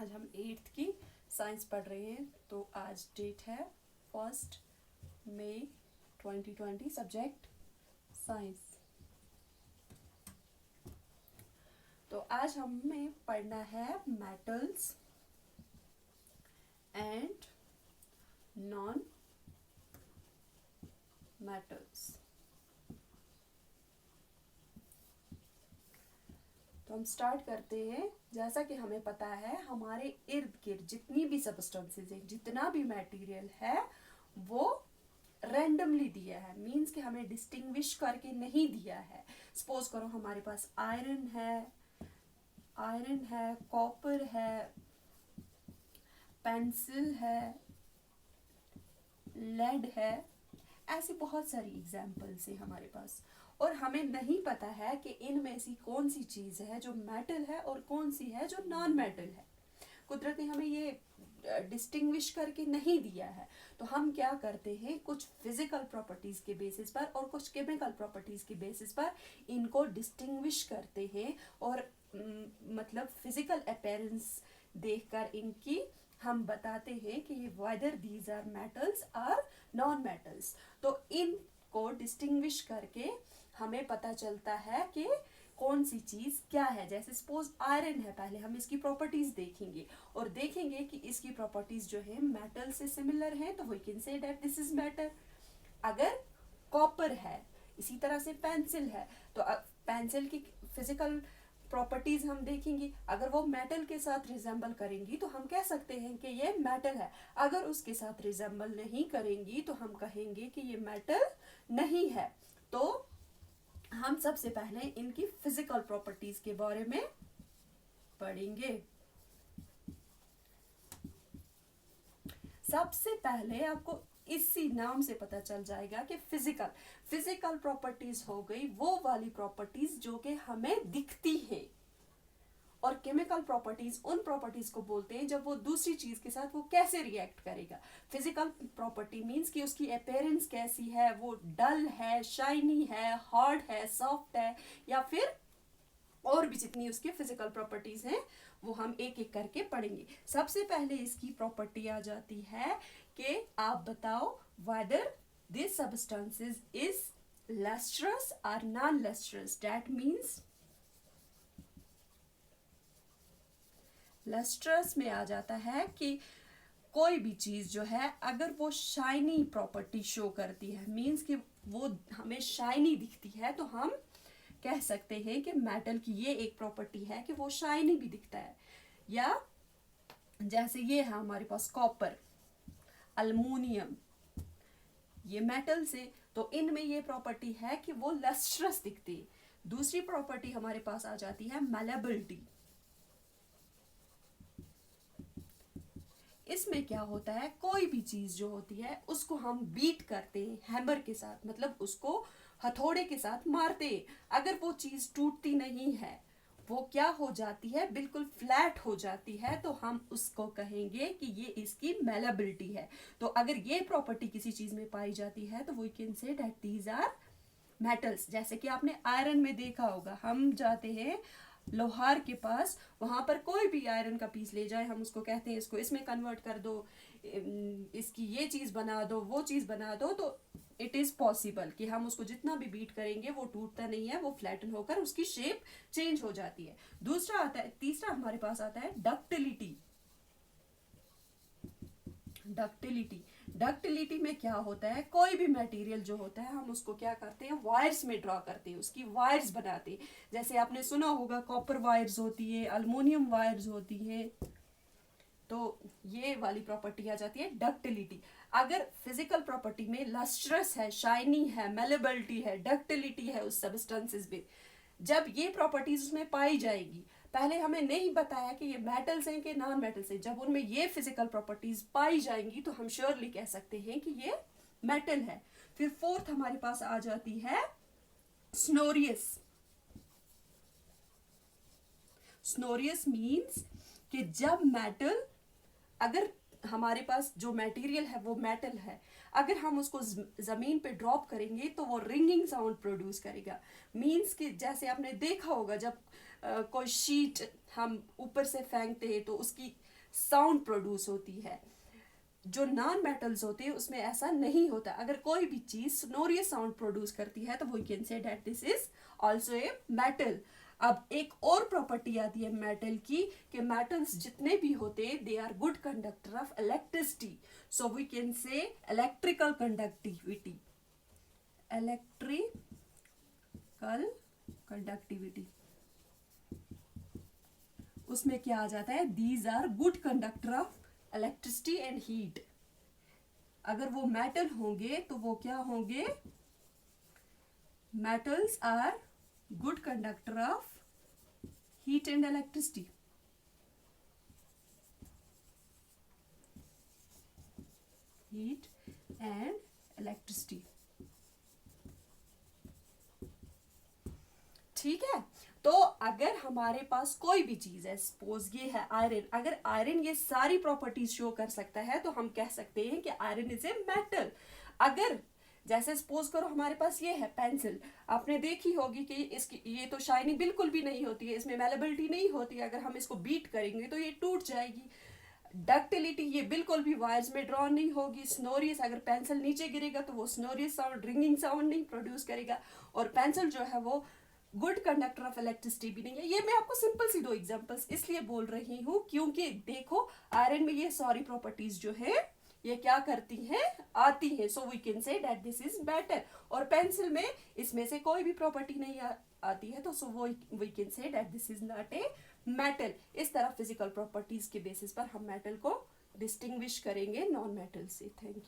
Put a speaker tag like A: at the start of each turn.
A: आज हम 8th की साइंस पढ़ रहे हैं। तो आज डेट है 1 मई 2020, सब्जेक्ट साइंस। तो आज हमें पढ़ना है मेटल्स एंड नॉन मेटल्स। तो हम स्टार्ट करते हैं। जैसा कि हमें पता है हमारे इर्द गिर्द जितनी भी सब्सटेंसेस है, जितना भी मटेरियल है, वो रैंडमली दिया है। मींस कि हमें डिस्टिंग्विश करके नहीं दिया है। सपोज करो हमारे पास आयरन है, कॉपर है, पेंसिल है, लेड है, ऐसी बहुत सारी एग्जाम्पल्स है हमारे पास। और हमें नहीं पता है कि इनमें से कौन सी चीज़ है जो मेटल है और कौन सी है जो नॉन मेटल है। कुदरत ने हमें ये डिस्टिंग्विश करके नहीं दिया है। तो हम क्या करते हैं, कुछ फिजिकल प्रॉपर्टीज के बेसिस पर और कुछ केमिकल प्रॉपर्टीज के बेसिस पर इनको डिस्टिंग्विश करते हैं। और मतलब फिजिकल अपीयरेंस देखकर इनकी हम बताते हैं कि ये whether these are metals are non metals. तो इनको डिस्टिंग्विश करके हमें पता चलता है कि कौन सी चीज क्या है। जैसे सपोज आयरन है, पहले हम इसकी प्रॉपर्टीज देखेंगे और देखेंगे कि इसकी प्रॉपर्टीज जो है मेटल से सिमिलर है, तो we can say that this is metal. अगर कॉपर है, इसी तरह से पेंसिल है, तो पेंसिल की फिजिकल प्रॉपर्टीज हम देखेंगे। अगर वो मेटल के साथ रिजेंबल करेंगी तो हम कह सकते हैं कि ये मेटल है। अगर उसके साथ रिजेंबल नहीं करेंगी तो हम कहेंगे कि ये मेटल नहीं है। तो हम सबसे पहले इनकी फिजिकल प्रॉपर्टीज के बारे में पढ़ेंगे। सबसे पहले आपको इसी नाम से पता चल जाएगा कि फिजिकल प्रॉपर्टीज हो गई वो वाली प्रॉपर्टीज जो कि हमें दिखती है। और केमिकल प्रॉपर्टीज उन प्रॉपर्टीज को बोलते हैं जब वो दूसरी चीज के साथ वो कैसे रिएक्ट करेगा। फिजिकल प्रॉपर्टी मींस कि उसकी अपीयरेंस कैसी है, वो डल है, शाइनी है, हार्ड है, सॉफ्ट है, या फिर और भी जितनी उसकी फिजिकल प्रॉपर्टीज हैं वो हम एक एक करके पढ़ेंगे। सबसे पहले इसकी प्रॉपर्टी आ जाती है कि आप बताओ whether this substances is lustrous और non lustrous. That means lustrous में आ जाता है कि कोई भी चीज जो है अगर वो शाइनी प्रॉपर्टी शो करती है, मींस कि वो हमें शाइनी दिखती है, तो हम कह सकते हैं कि मेटल की ये एक प्रॉपर्टी है कि वो शाइनी भी दिखता है। या जैसे ये है हमारे पास कॉपर, अल्मुनियम, ये मेटल से, तो इनमें ये प्रॉपर्टी है कि वो लस्ट्रस दिखती है। दूसरी प्रॉपर्टी हमारे पास आ जाती है मैलेबिलिटी। इसमें क्या होता है, कोई भी चीज जो होती है उसको हम बीट करते हैं हैमर के साथ, मतलब उसको हथौड़े के साथ मारते हैं। अगर वो चीज टूटती नहीं है, वो क्या हो जाती है, बिल्कुल फ्लैट हो जाती है, तो हम उसको कहेंगे कि ये इसकी मैलेबिलिटी है। तो अगर ये प्रॉपर्टी किसी चीज में पाई जाती है तो we can say that these are metals. जैसे कि आपने आयरन में देखा होगा, हम जाते हैं लोहार के पास, वहां पर कोई भी आयरन का पीस ले जाए, हम उसको कहते हैं इसको इसमें कन्वर्ट कर दो, इसकी ये चीज बना दो, वो चीज बना दो, तो इट इज पॉसिबल कि हम उसको जितना भी बीट करेंगे वो टूटता नहीं है, वो फ्लैटन होकर उसकी शेप चेंज हो जाती है। दूसरा आता है, तीसरा हमारे पास आता है डक्टिलिटी। डक्टिलिटी में क्या होता है, कोई भी मटेरियल जो होता है हम उसको क्या करते हैं, वायर्स में ड्रॉ करते हैं, उसकी वायर्स बनाते हैं। जैसे आपने सुना होगा कॉपर वायर्स होती है, अल्युमिनियम वायर्स होती है। तो ये वाली प्रॉपर्टी आ जाती है डक्टिलिटी। अगर फिजिकल प्रॉपर्टी में लस्ट्रस है, शाइनी है, मेलेबिलिटी है, डक्टिलिटी है उस सब्सटेंसेस में, जब ये प्रॉपर्टीज उसमें पाई जाएगी, पहले हमें नहीं बताया कि ये मेटल्स हैं कि नॉन मेटल्स हैं, जब उनमें ये फिजिकल प्रॉपर्टीज पाई जाएंगी तो हम श्योरली कह सकते हैं कि ये मेटल है। फिर फोर्थ हमारे पास आ जाती है स्नोरियस। स्नोरियस मींस कि जब मेटल, अगर हमारे पास जो मटेरियल है वो मेटल है, अगर हम उसको जमीन पे ड्रॉप करेंगे तो वो रिंगिंग साउंड प्रोड्यूस करेगा। मींस कि जैसे आपने देखा होगा जब कोई शीट हम ऊपर से फेंकते हैं तो उसकी साउंड प्रोड्यूस होती है। जो नॉन मेटल्स होते हैं उसमें ऐसा नहीं होता। अगर कोई भी चीज सोनोरियस साउंड प्रोड्यूस करती है तो we can say that this is also a metal. अब एक और प्रॉपर्टी आती है मेटल की कि मेटल्स जितने भी होते हैं they are good conductor of electricity, so we can say electrical conductivity, electrical conductivity उसमें क्या आ जाता है, these are good conductor of electricity and heat. अगर वो मेटल होंगे तो वो क्या होंगे, metals are good conductor of heat and electricity. Heat and electricity, ठीक है। तो अगर हमारे पास कोई भी चीज है, सपोज ये है आयरन, अगर आयरन ये सारी प्रॉपर्टीज शो कर सकता है तो हम कह सकते हैं कि आयरन इज ए मेटल। अगर जैसे सपोज करो हमारे पास ये है पेंसिल, आपने देखी होगी कि इसकी ये तो शाइनिंग बिल्कुल भी नहीं होती है, इसमें मेलेबिलिटी नहीं होती है, अगर हम इसको बीट करेंगे तो ये टूट जाएगी। डक्टिलिटी ये बिल्कुल भी वायर्स में ड्रॉ नहीं होगी। स्नोरियस, अगर पेंसिल नीचे गिरेगा तो वो स्नोरियस साउंड, रिंगिंग साउंड नहीं प्रोड्यूस करेगा। और पेंसिल जो है वो गुड कंडक्टर ऑफ इलेक्ट्रिसिटी भी नहीं है। ये मैं आपको सिंपल सी 2 एग्जांपल्स इसलिए बोल रही हूँ क्योंकि देखो आयरन में ये सारी प्रॉपर्टीज जो है ये क्या करती हैं, आती है, so we can say that this is metal. और पेंसिल में इसमें से कोई भी प्रॉपर्टी नहीं आती है, तो so we can say that this is not a metal. इस तरह फिजिकल प्रॉपर्टीज के बेसिस पर हम मेटल को डिस्टिंग्विश करेंगे नॉन मेटल से। Thank you.